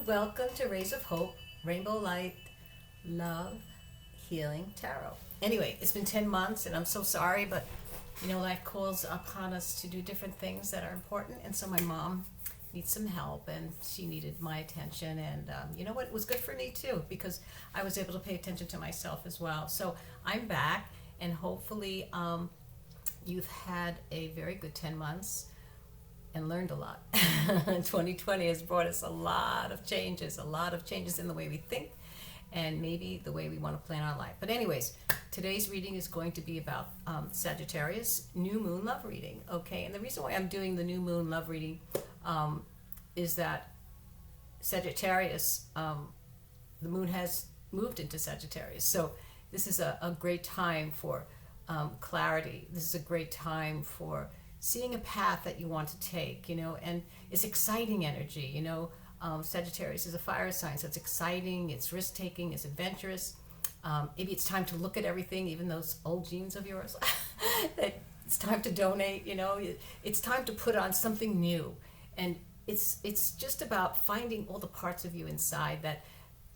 welcome to Rays of Hope, Rainbow Light, Love, Healing Tarot. Anyway, it's been 10 months and I'm so sorry, but life calls upon us to do different things that are important. And so my mom needs some help and she needed my attention. And you know what? It was good for me too, because I was able to pay attention to myself as well. So I'm back and hopefully you've had a very good 10 months and learned a lot. 2020 has brought us a lot of changes in the way we think and maybe the way we want to plan our life. But anyways, today's reading is going to be about Sagittarius, new moon love reading, okay? And the reason why I'm doing the new moon love reading is that Sagittarius, the moon has moved into Sagittarius. So this is a great time for clarity. This is a great time for seeing a path that you want to take, and it's exciting energy, Sagittarius is a fire sign, so it's exciting, it's risk-taking, it's adventurous. Maybe it's time to look at everything, even those old jeans of yours, that it's time to donate, it's time to put on something new. And it's just about finding all the parts of you inside that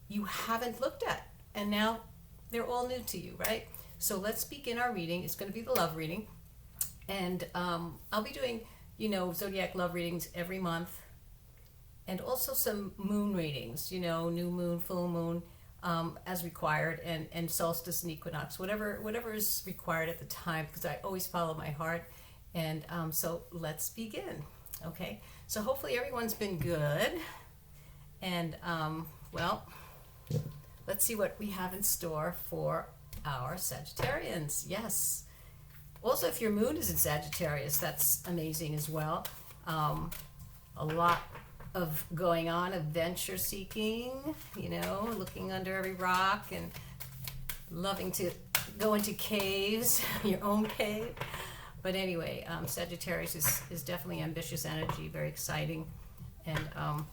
you haven't looked at, and now they're all new to you, right? So let's begin our reading. It's going to be the love reading. And I'll be doing, zodiac love readings every month, and also some moon readings, new moon, full moon, as required, and solstice and equinox, whatever is required at the time, because I always follow my heart. And so let's begin, okay? So hopefully everyone's been good, and well, let's see what we have in store for our Sagittarians. Yes. Also, if your moon is in Sagittarius, that's amazing as well. A lot of going on, adventure seeking, looking under every rock and loving to go into caves, your own cave. But anyway, Sagittarius is definitely ambitious energy, very exciting. And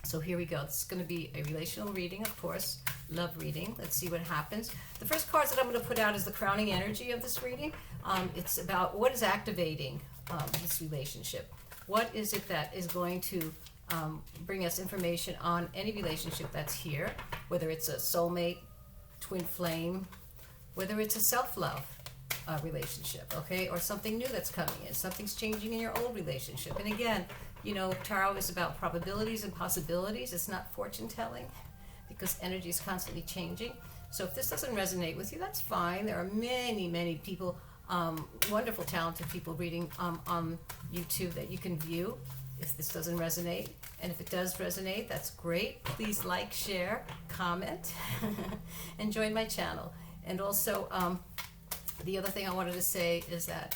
so here we go. This is going to be a relational reading, of course, love reading. Let's see what happens. The first cards that I'm going to put out is the crowning energy of this reading. It's about what is activating this relationship. What is it that is going to bring us information on any relationship that's here, whether it's a soulmate, twin flame, whether it's a self-love relationship, okay, or something new that's coming in, something's changing in your old relationship. And again, tarot is about probabilities and possibilities. It's not fortune telling, because energy is constantly changing. So if this doesn't resonate with you, that's fine. There are many people, wonderful, talented people reading on YouTube that you can view if this doesn't resonate. And if it does resonate, that's great. Please like, share, comment, and join my channel. And also, the other thing I wanted to say is that,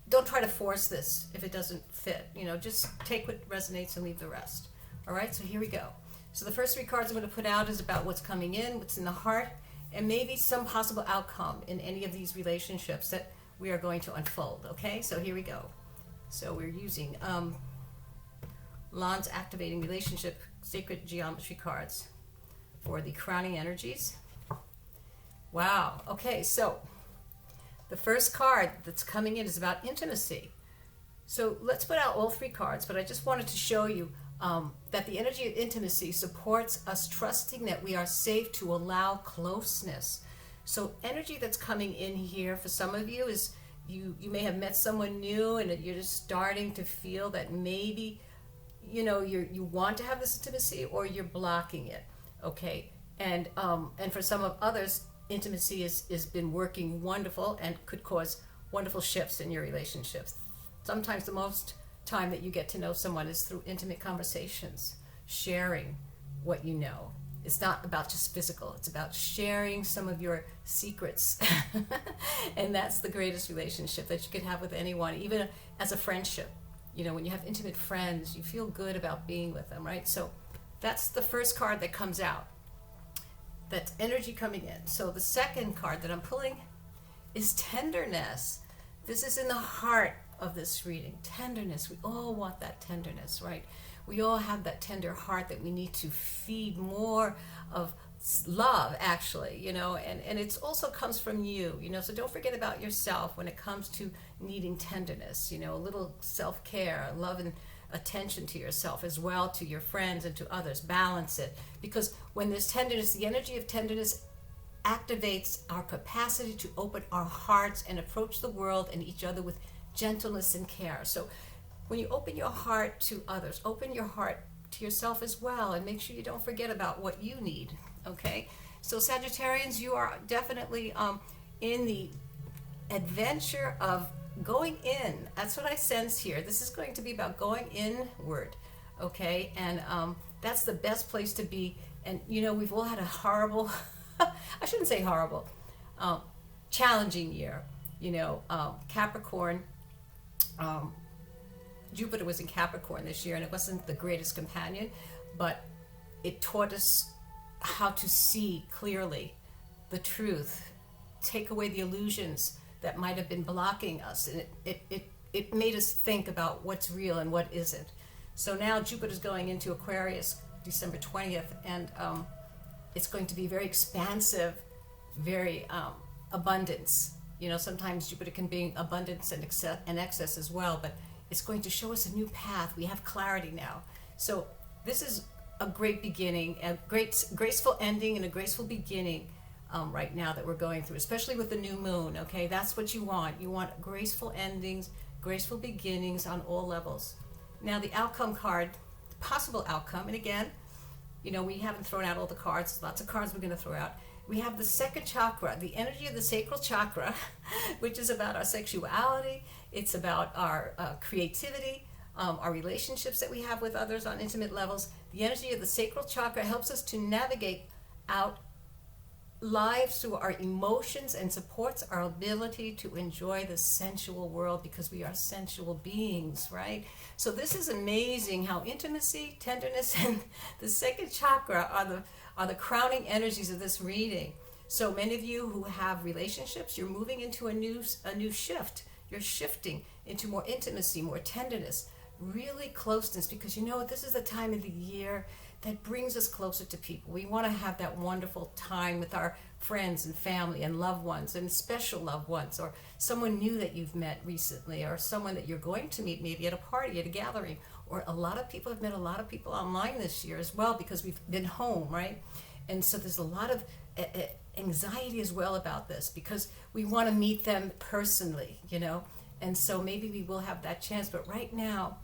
don't try to force this if it doesn't fit. Just take what resonates and leave the rest. All right, so here we go. So the first three cards I'm going to put out is about what's coming in, what's in the heart, and maybe some possible outcome in any of these relationships that we are going to unfold. Okay, so here we go. So we're using Lan's Activating Relationship Sacred Geometry cards for the crowning energies. Wow. Okay, so the first card that's coming in is about intimacy. So let's put out all three cards, but I just wanted to show you that the energy of intimacy supports us trusting that we are safe to allow closeness. So energy that's coming in here for some of you is you may have met someone new and you're just starting to feel that maybe you want to have this intimacy, or you're blocking it, okay? And for some of others, intimacy has been working wonderful and could cause wonderful shifts in your relationships. Sometimes the most time that you get to know someone is through intimate conversations, sharing what you know. It's not about just physical, it's about sharing some of your secrets. And that's the greatest relationship that you could have with anyone, even as a friendship. When you have intimate friends, you feel good about being with them, right? So that's the first card that comes out. That's energy coming in. So the second card that I'm pulling is tenderness. This is in the heart of this reading. Tenderness. We all want that tenderness, right? We all have that tender heart that we need to feed more of love, actually, and it also comes from you, so don't forget about yourself when it comes to needing tenderness, you know, a little self-care, love and attention to yourself as well, to your friends and to others. Balance it, because when there's tenderness, the energy of tenderness activates our capacity to open our hearts and approach the world and each other with gentleness and care. So when you open your heart to others, open your heart to yourself as well, and make sure you don't forget about what you need. Okay, so Sagittarians, you are definitely in the adventure of going in. That's what I sense here. This is going to be about going inward. Okay, and that's the best place to be. And you know, we've all had a horrible I shouldn't say horrible, challenging year. You know, Capricorn, Jupiter was in Capricorn this year, and it wasn't the greatest companion, but it taught us how to see clearly the truth, take away the illusions that might have been blocking us, and it made us think about what's real and what isn't. So now Jupiter's going into Aquarius December 20th, and it's going to be very expansive, very abundance. You know, sometimes Jupiter can bring abundance and excess as well, but it's going to show us a new path. We have clarity now. So this is a great beginning, a great graceful ending and a graceful beginning right now that we're going through, especially with the new moon. Okay, that's what you want. You want graceful endings, graceful beginnings on all levels. Now the outcome card, possible outcome, and again, you know, we haven't thrown out all the cards. Lots of cards we're going to throw out. We have the second chakra, the energy of the sacral chakra, which is about our sexuality. It's about our creativity, our relationships that we have with others on intimate levels. The energy of the sacral chakra helps us to navigate out lives through our emotions and supports our ability to enjoy the sensual world, because we are sensual beings, right? So this is amazing how intimacy, tenderness, and the second chakra are the crowning energies of this reading. So many of you who have relationships, you're moving into a new shift. You're shifting into more intimacy, more tenderness, really closeness, because you know this is the time of the year that brings us closer to people. We want to have that wonderful time with our friends and family and loved ones and special loved ones, or someone new that you've met recently, or someone that you're going to meet maybe at a party, at a gathering. Or a lot of people have met a lot of people online this year as well, because we've been home, right? And so there's a lot of anxiety as well about this, because we want to meet them personally, you know? And so maybe we will have that chance, but right now,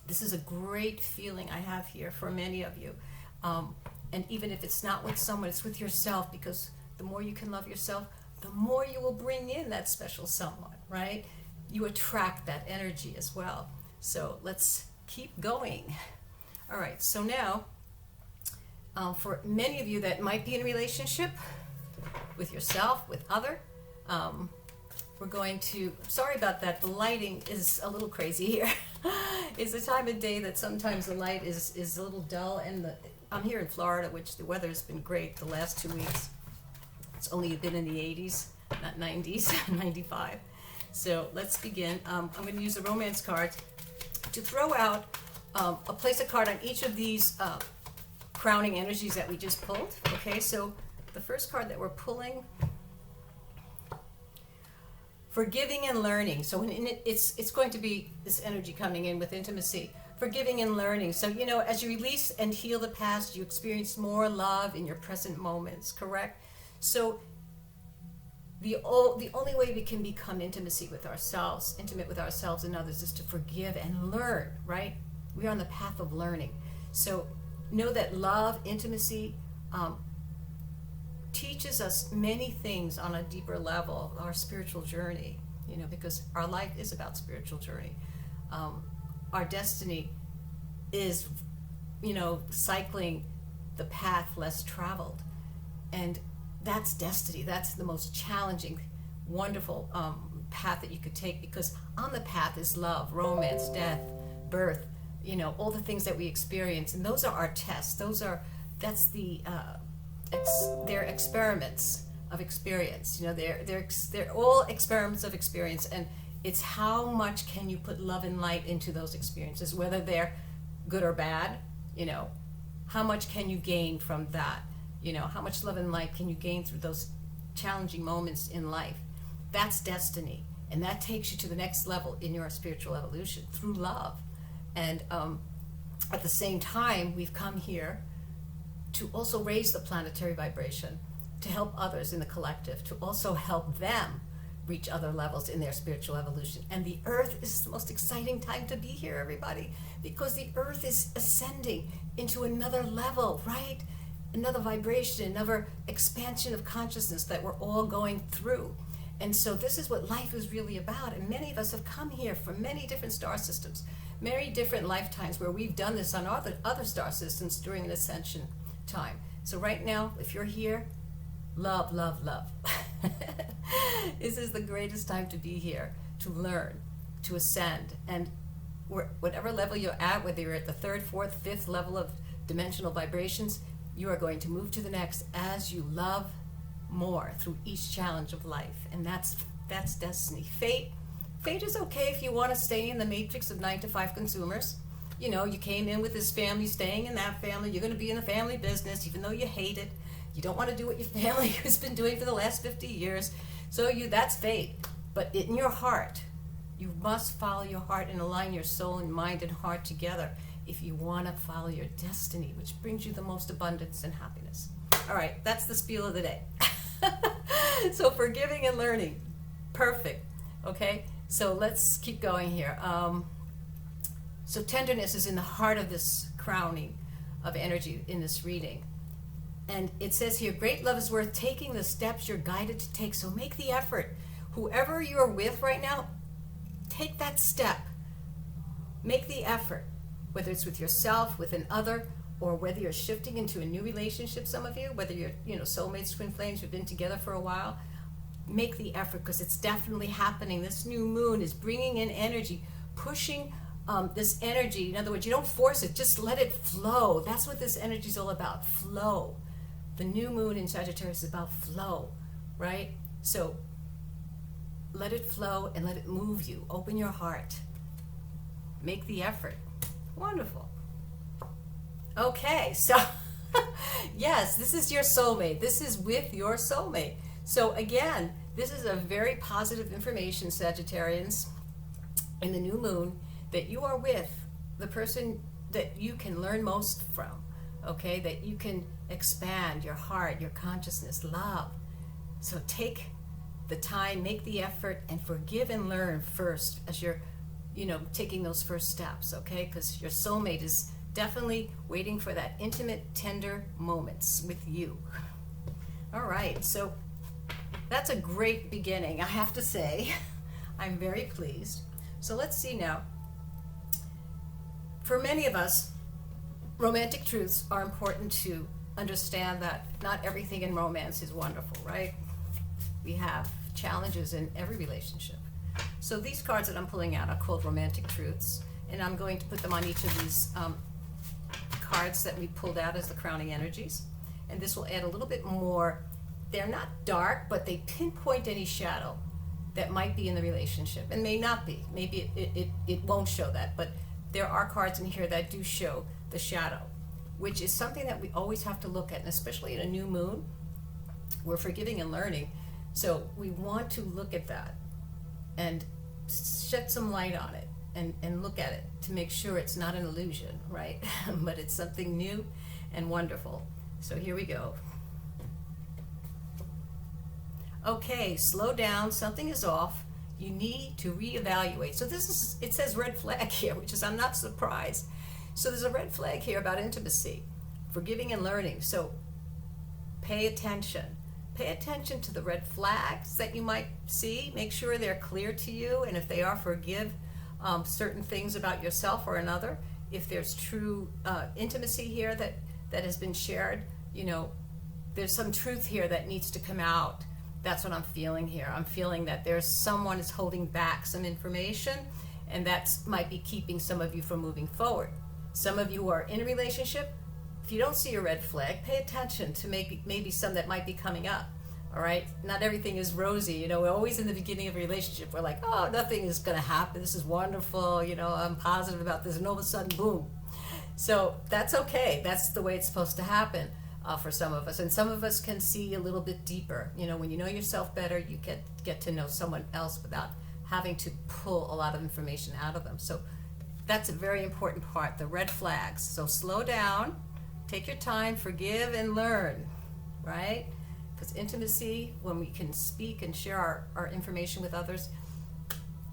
this is a great feeling I have here for many of you. And even if it's not with someone, it's with yourself, because the more you can love yourself, the more you will bring in that special someone, right? You attract that energy as well. So let's keep going. All right, so now, for many of you that might be in a relationship with yourself, with other, we're going to, sorry about that, the lighting is a little crazy here. It's the time of day that sometimes the light is a little dull, and I'm here in Florida, which the weather's been great the last 2 weeks. It's only been in the 80s, not 90s, 95. So let's begin. I'm going to use the romance cards to throw out place a card on each of these crowning energies that we just pulled. Okay, so the first card that we're pulling, forgiving and learning. So it's going to be this energy coming in with intimacy, forgiving and learning. So, you know, as you release and heal the past, you experience more love in your present moments, correct? So the only way we can become intimate with ourselves and others, is to forgive and learn, right? We are on the path of learning. So know that love, intimacy, teaches us many things on a deeper level, our spiritual journey, you know, because our life is about spiritual journey. Our destiny is, you know, cycling the path less traveled. And that's destiny. That's the most challenging, wonderful path that you could take, because on the path is love, romance, death, birth, you know, all the things that we experience. And those are our tests. They're experiments of experience. You know, they're all experiments of experience, and it's how much can you put love and light into those experiences, whether they're good or bad. You know, how much can you gain from that? You know, how much love and light can you gain through those challenging moments in life? That's destiny. And that takes you to the next level in your spiritual evolution through love. And at the same time, we've come here to also raise the planetary vibration, to help others in the collective, to also help them reach other levels in their spiritual evolution. And the earth is the most exciting time to be here, everybody, because the earth is ascending into another level, right? Another vibration, another expansion of consciousness that we're all going through. And so this is what life is really about. And many of us have come here from many different star systems, many different lifetimes where we've done this on other star systems during an ascension time. So right now, if you're here, love, love, love. This is the greatest time to be here, to learn, to ascend. And whatever level you're at, whether you're at the third, fourth, fifth level of dimensional vibrations, you are going to move to the next as you love more through each challenge of life. And that's destiny. Fate is okay if you want to stay in the matrix of 9-to-5 consumers. You know, you came in with this family, staying in that family. You're going to be in the family business, even though you hate it. You don't want to do what your family has been doing for the last 50 years. So that's fate. But in your heart, you must follow your heart and align your soul and mind and heart together if you want to follow your destiny, which brings you the most abundance and happiness. All right, that's the spiel of the day. So forgiving and learning, perfect. Okay, so let's keep going here. So tenderness is in the heart of this crowning of energy in this reading. And it says here, great love is worth taking the steps you're guided to take. So make the effort. Whoever you're with right now, take that step. Make the effort, whether it's with yourself, with another, or whether you're shifting into a new relationship, some of you, whether you're, soulmates, twin flames, you've been together for a while, make the effort, because it's definitely happening. This new moon is bringing in energy, pushing this energy. In other words, you don't force it, just let it flow. That's what this energy is all about, flow. The new moon in Sagittarius is about flow, right? So let it flow and let it move you. Open your heart. Make the effort. Wonderful. Okay, so yes, this is your soulmate. This is with your soulmate. So again, this is a very positive information, Sagittarians, in the new moon, that you are with the person that you can learn most from, okay? That you can expand your heart, your consciousness, love. So take the time, make the effort, and forgive and learn first as you're, taking those first steps, okay? Because your soulmate is definitely waiting for that intimate, tender moments with you. All right, so that's a great beginning, I have to say. I'm very pleased. So let's see now. For many of us, romantic truths are important to understand that not everything in romance is wonderful, right? We have challenges in every relationship. So these cards that I'm pulling out are called romantic truths, and I'm going to put them on each of these cards that we pulled out as the crowning energies. And this will add a little bit more. They're not dark, but they pinpoint any shadow that might be in the relationship, and may not be. Maybe it won't show that, but there are cards in here that do show the shadow, which is something that we always have to look at, and especially in a new moon, we're forgiving and learning. So we want to look at that and shed some light on it and look at it to make sure it's not an illusion, right? But it's something new and wonderful. So here we go. Okay, slow down, something is off. You need to reevaluate. So it says red flag here, which is, I'm not surprised. So there's a red flag here about intimacy, forgiving and learning. So pay attention. Pay attention to the red flags that you might see. Make sure they're clear to you, and if they are, forgive certain things about yourself or another. If there's true intimacy here that has been shared, there's some truth here that needs to come out. That's what I'm feeling here. I'm feeling that there's someone is holding back some information, and that might be keeping some of you from moving forward. Some of you are in a relationship. If you don't see a red flag, pay attention to maybe some that might be coming up. All right, not everything is rosy. We're always in the beginning of a relationship. We're like, oh, nothing is going to happen. This is wonderful. I'm positive about this, and all of a sudden, boom. So that's okay. That's the way it's supposed to happen for some of us, and some of us can see a little bit deeper. When you know yourself better, you get to know someone else without having to pull a lot of information out of them. So that's a very important part, the red flags. So slow down, take your time, forgive and learn, right? Because intimacy, when we can speak and share our information with others,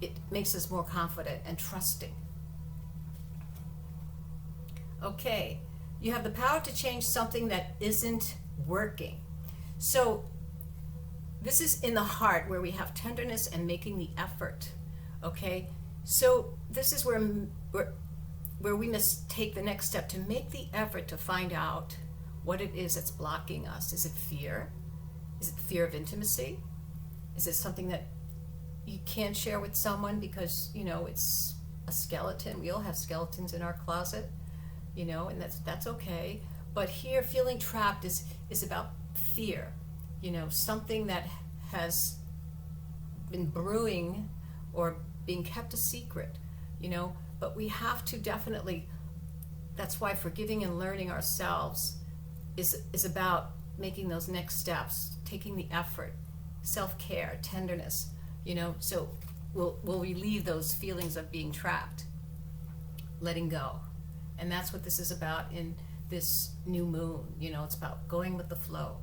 it makes us more confident and trusting. Okay, you have the power to change something that isn't working. So this is in the heart where we have tenderness and making the effort, okay? So this is where we must take the next step to make the effort to find out what it is that's blocking us. Is it fear? Is it fear of intimacy? Is it something that you can't share with someone because, you know, it's a skeleton? We all have skeletons in our closet, you know, and that's okay. But here, feeling trapped is about fear, you know, something that has been brewing or being kept a secret, you know. But we have to definitely, that's why forgiving and learning ourselves is about making those next steps, taking the effort, self-care, tenderness, you know, so we'll relieve those feelings of being trapped, letting go. And that's what this is about in this new moon, you know, it's about going with the flow.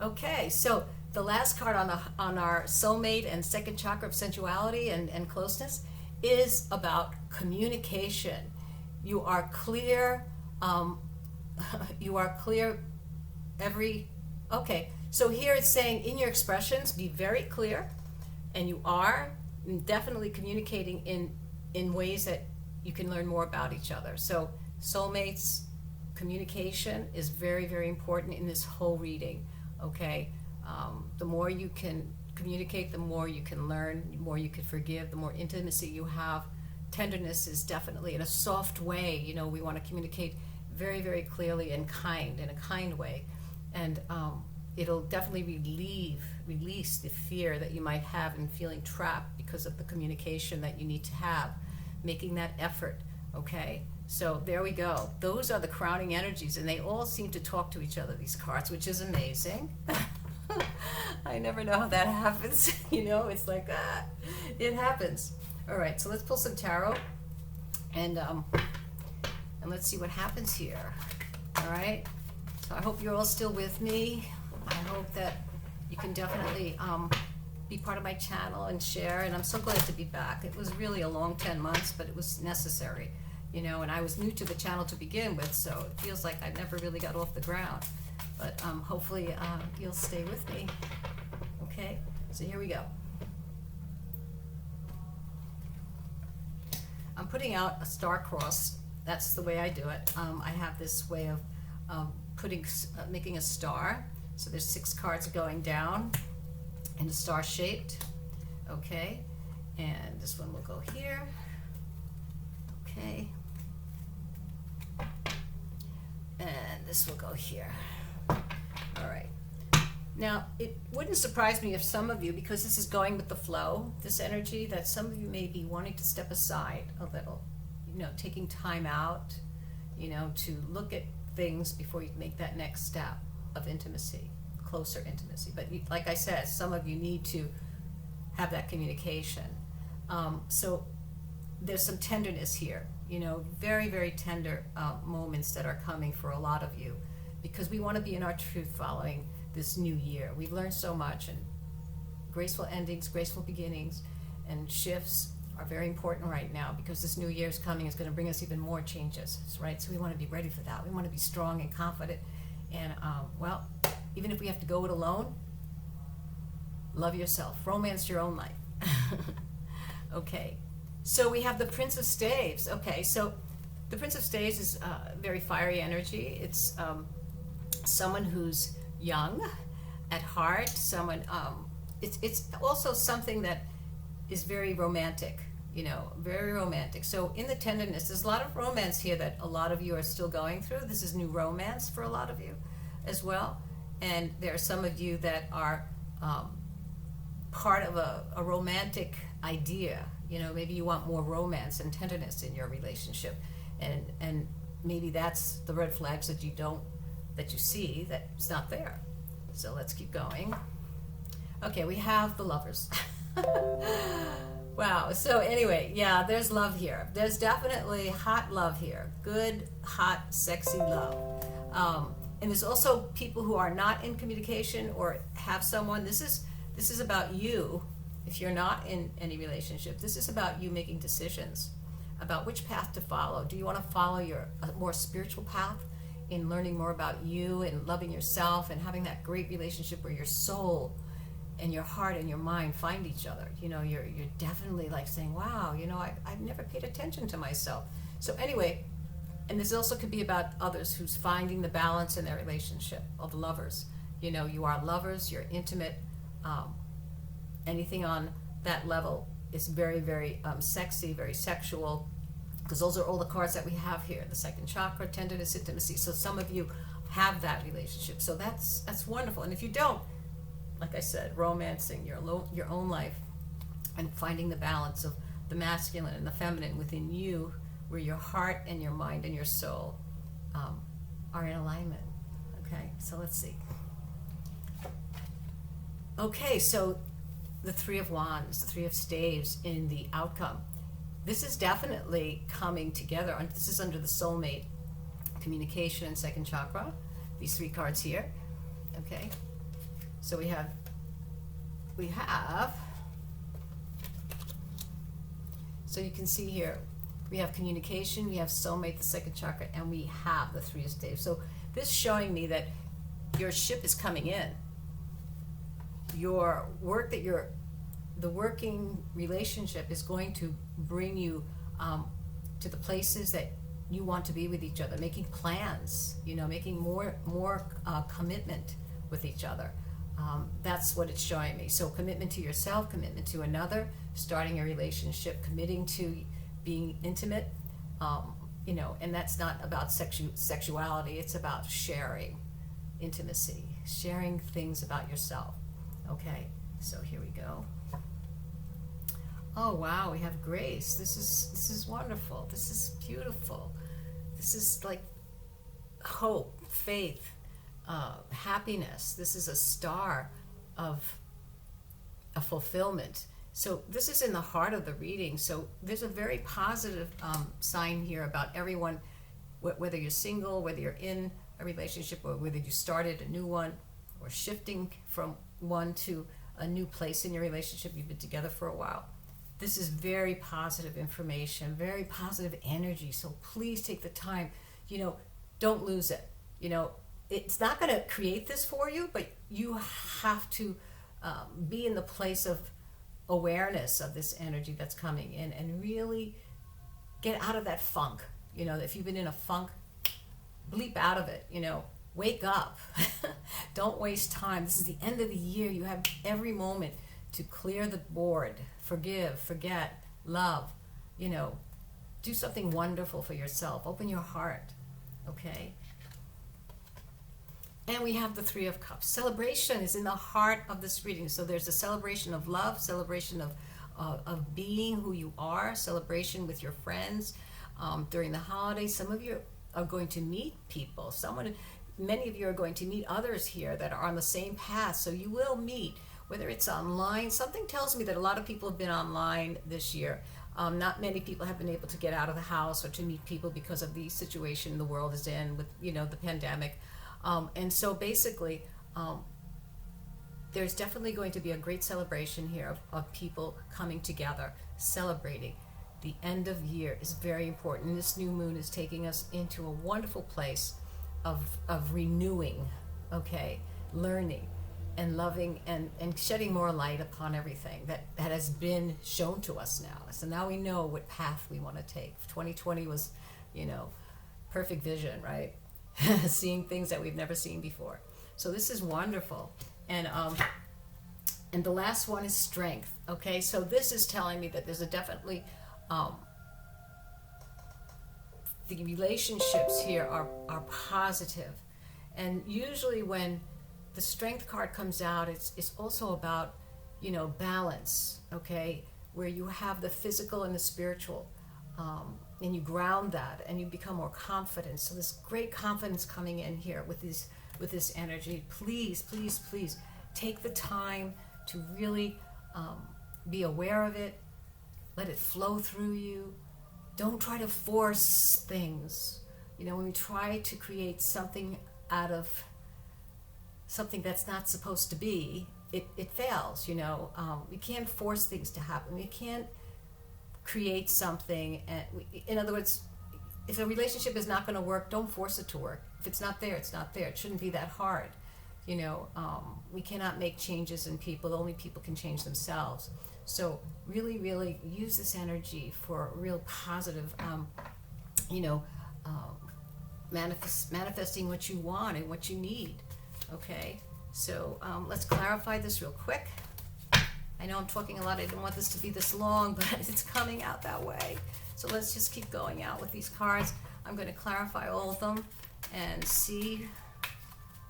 Okay, so the last card on our soulmate and second chakra of sensuality and closeness is about communication. You are clear, okay, so here it's saying in your expressions, be very clear, and you are definitely communicating in ways that you can learn more about each other. So soulmates, communication is very, very important in this whole reading, okay? The more you can communicate, the more you can learn, the more you can forgive, the more intimacy you have. Tenderness is definitely in a soft way, you know, we want to communicate very, very clearly and in a kind way. And it'll definitely release the fear that you might have in feeling trapped because of the communication that you need to have, making that effort, okay? So there we go. Those are the crowning energies, and they all seem to talk to each other, these cards, which is amazing. I never know how that happens. You know, it's like, it happens. All right, so let's pull some tarot, and let's see what happens here. All right, so I hope you're all still with me. I hope that you can definitely be part of my channel and share, and I'm so glad to be back. It was really a long 10 months, but it was necessary, you know, and I was new to the channel to begin with, so it feels like I never really got off the ground. But hopefully you'll stay with me. Okay, so here we go. I'm putting out a star cross. That's the way I do it. I have this way of making a star. So there's 6 cards going down in a star shaped. Okay, and this one will go here. Okay, and this will go here. All right. Now, it wouldn't surprise me if some of you, because this is going with the flow, this energy, that some of you may be wanting to step aside a little, you know, taking time out, you know, to look at things before you make that next step of intimacy, closer intimacy. But like I said, some of you need to have that communication. So there's some tenderness here, you know, very, very tender moments that are coming for a lot of you, because we want to be in our truth following this new year. We've learned so much, and graceful endings, graceful beginnings, and shifts are very important right now, because this new year is coming. It's going to bring us even more changes, right? So we want to be ready for that. We want to be strong and confident, and well, even if we have to go it alone, love yourself, romance your own life. Okay, so we have the Prince of Staves. Okay, so the Prince of Staves is very fiery energy. It's someone who's young at heart, someone, it's also something that is very romantic, you know, very romantic. So in the tenderness, there's a lot of romance here that a lot of you are still going through. This is new romance for a lot of you as well. And there are some of you that are part of a romantic idea. You know, maybe you want more romance and tenderness in your relationship, and maybe that's the red flags that you see that's not there. So let's keep going. Okay, we have the lovers. Wow. So anyway, yeah, there's love here. There's definitely hot love here. Good, hot, sexy love. And there's also people who are not in communication or have someone. This is about you. If you're not in any relationship, this is about you making decisions about which path to follow. Do you want to follow a more spiritual path in learning more about you and loving yourself and having that great relationship where your soul and your heart and your mind find each other? You're definitely like saying, wow, I've never paid attention to myself. So anyway, and this also could be about others who's finding the balance in their relationship of lovers. You are lovers, you're intimate. Anything on that level is very, very sexy, very sexual, because those are all the cards that we have here. The second chakra, tenderness, intimacy. So some of you have that relationship. So that's wonderful. And if you don't, like I said, romancing your own life and finding the balance of the masculine and the feminine within you, where your heart and your mind and your soul are in alignment. Okay, so let's see. Okay, so the Three of Wands, the Three of Staves in the outcome. This is definitely coming together. This is under the soulmate, communication, and second chakra. These three cards here. Okay, so we have. So you can see here, we have communication, we have soulmate, the second chakra, and we have the Three of Staves. So this is showing me that your ship is coming in. Your work the working relationship is going to bring you to the places that you want to be with each other, making plans, making more commitment with each other. That's what it's showing me. So commitment to yourself, commitment to another, starting a relationship, committing to being intimate, and that's not about sexuality. It's about sharing intimacy, sharing things about yourself. Okay, so here we go. Oh wow, we have grace. This is wonderful. This is beautiful. This is like hope, faith, happiness. This is a star of a fulfillment. So this is in the heart of the reading. So there's a very positive sign here about everyone, whether you're single, whether you're in a relationship, or whether you started a new one, or shifting from one to a new place in your relationship. You've been together for a while. This is very positive information, very positive energy. So please take the time, don't lose it. It's not going to create this for you, but you have to be in the place of awareness of this energy that's coming in and really get out of that funk. If you've been in a funk, bleep out of it, wake up. Don't waste time. This is the end of the year. You have every moment to clear the board, forgive, forget, love, do something wonderful for yourself. Open your heart, okay? And we have the Three of Cups. Celebration is in the heart of this reading. So there's a celebration of love, celebration of being who you are, celebration with your friends during the holidays. Some of you are going to meet people. Many of you are going to meet others here that are on the same path. So you will meet, whether it's online. Something tells me that a lot of people have been online this year. Not many people have been able to get out of the house or to meet people because of the situation the world is in with, the pandemic. And so basically, there's definitely going to be a great celebration here of people coming together, celebrating. The end of year is very important. This new moon is taking us into a wonderful place of renewing, okay, learning and loving and shedding more light upon everything that has been shown to us now. So now we know what path we want to take. 2020 was, perfect vision, right? Seeing things that we've never seen before. So this is wonderful. And the last one is strength. Okay, so this is telling me that there's definitely the relationships here are positive. And usually when the strength card comes out, it's also about, balance, okay, where you have the physical and the spiritual, and you ground that and you become more confident. So this great confidence coming in here with this energy. Please, please, please take the time to really be aware of it, let it flow through you. Don't try to force things. You know, when we try to create something out of something that's not supposed to be, it fails, you know. We can't force things to happen. We can't create something. And in other words, if a relationship is not going to work, don't force it to work. If it's not there, it's not there. It shouldn't be that hard. You know, we cannot make changes in people. Only people can change themselves. So really, really use this energy for real positive, you know, manifesting what you want and what you need. Okay, so let's clarify this real quick. I know I'm talking a lot. I don't want this to be this long, but it's coming out that way. So let's just keep going out with these cards. I'm going to clarify all of them and see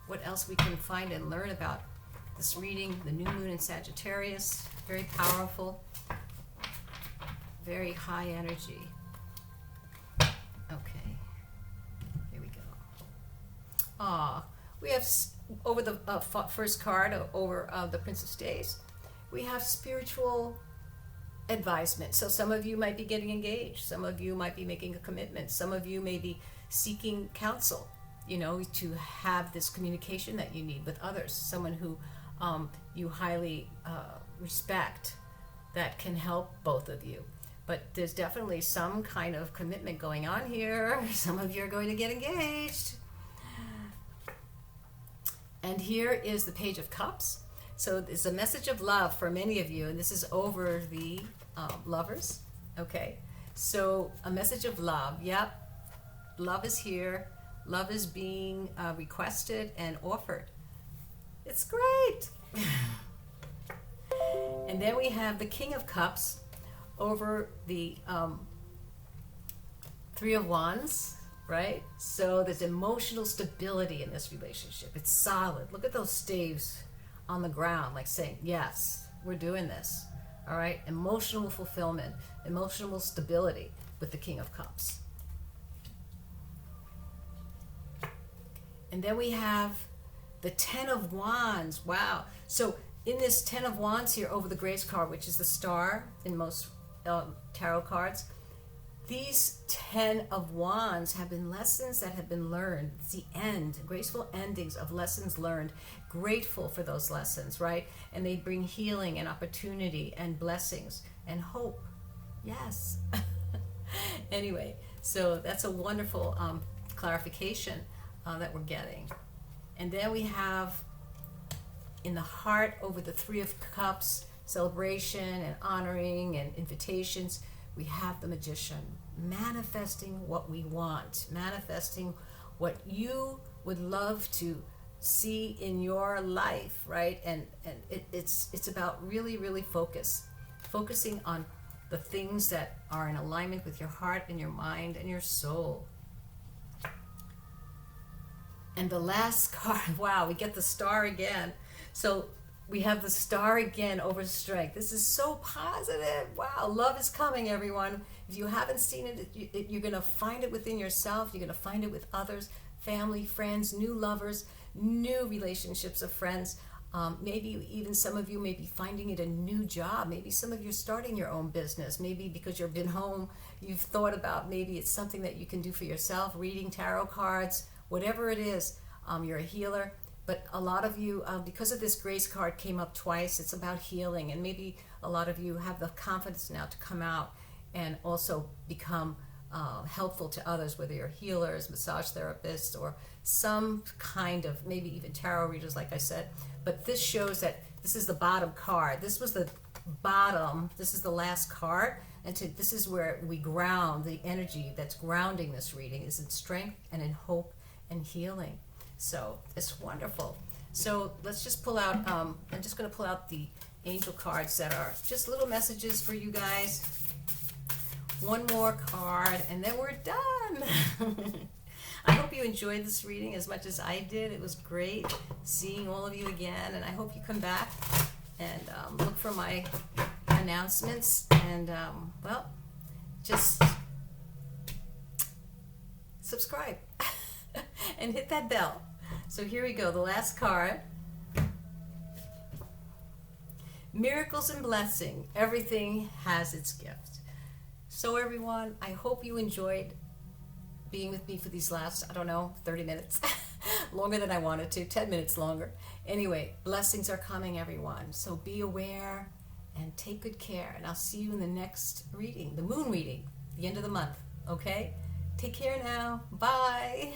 what else we can find and learn about this reading. The new moon in Sagittarius, very powerful, very high energy. Okay, here we go. We have over the first card, over the Prince of Staves, we have spiritual advisement. So some of you might be getting engaged. Some of you might be making a commitment. Some of you may be seeking counsel, you know, to have this communication that you need with others. Someone who you highly respect that can help both of you. But there's definitely some kind of commitment going on here. Some of you are going to get engaged. And here is the Page of Cups. So it's a message of love for many of you, and this is over the lovers. Okay, so a message of love. Yep, love is here. Love is being requested and offered. It's great. And then we have the King of Cups over the Three of Wands, right? So there's emotional stability in this relationship. It's solid. Look at those staves on the ground, like saying, yes, we're doing this. All right, emotional fulfillment, emotional stability with the King of Cups. And then we have the Ten of Wands. Wow. So in this Ten of Wands here over the Grace card, which is the star in most tarot cards, these 10 of Wands have been lessons that have been learned. It's the end, graceful endings of lessons learned. Grateful for those lessons, right? And they bring healing and opportunity and blessings and hope. Yes. Anyway, so that's a wonderful clarification that we're getting. And then we have in the heart over the Three of Cups, celebration and honoring and invitations. We have the Magician, manifesting what we want, manifesting what you would love to see in your life, right? And it's about really focusing on the things that are in alignment with your heart and your mind and your soul. And the last card, wow, we get the Star again. So we have the Star again over strength. This is so positive. Wow, love is coming, everyone. If you haven't seen it, you're going to find it within yourself. You're going to find it with others, family, friends, new lovers, new relationships of friends. Maybe even some of you may be finding it a new job. Maybe some of you are starting your own business. Maybe because you've been home, you've thought about maybe it's something that you can do for yourself, reading tarot cards, whatever it is. You're a healer. But a lot of you, because of this Grace card came up twice, it's about healing. And maybe a lot of you have the confidence now to come out and also become helpful to others, whether you're healers, massage therapists, or some kind of, maybe even tarot readers, like I said. But this shows that this is the bottom card. This was the bottom. This is the last card. And this is where we ground the energy that's grounding this reading, is in strength and in hope and healing. So it's wonderful. So let's just pull out, I'm just going to pull out the angel cards that are just little messages for you guys. One more card and then we're done. I hope you enjoyed this reading as much as I did. It was great seeing all of you again, and I hope you come back and look for my announcements and, well, just subscribe and hit that bell. So here we go, the last card. Miracles and blessing. Everything has its gift. So everyone, I hope you enjoyed being with me for these last, 30 minutes. Longer than I wanted to, 10 minutes longer. Anyway, blessings are coming, everyone. So be aware and take good care. And I'll see you in the next reading, the moon reading, the end of the month. Okay? Take care now. Bye.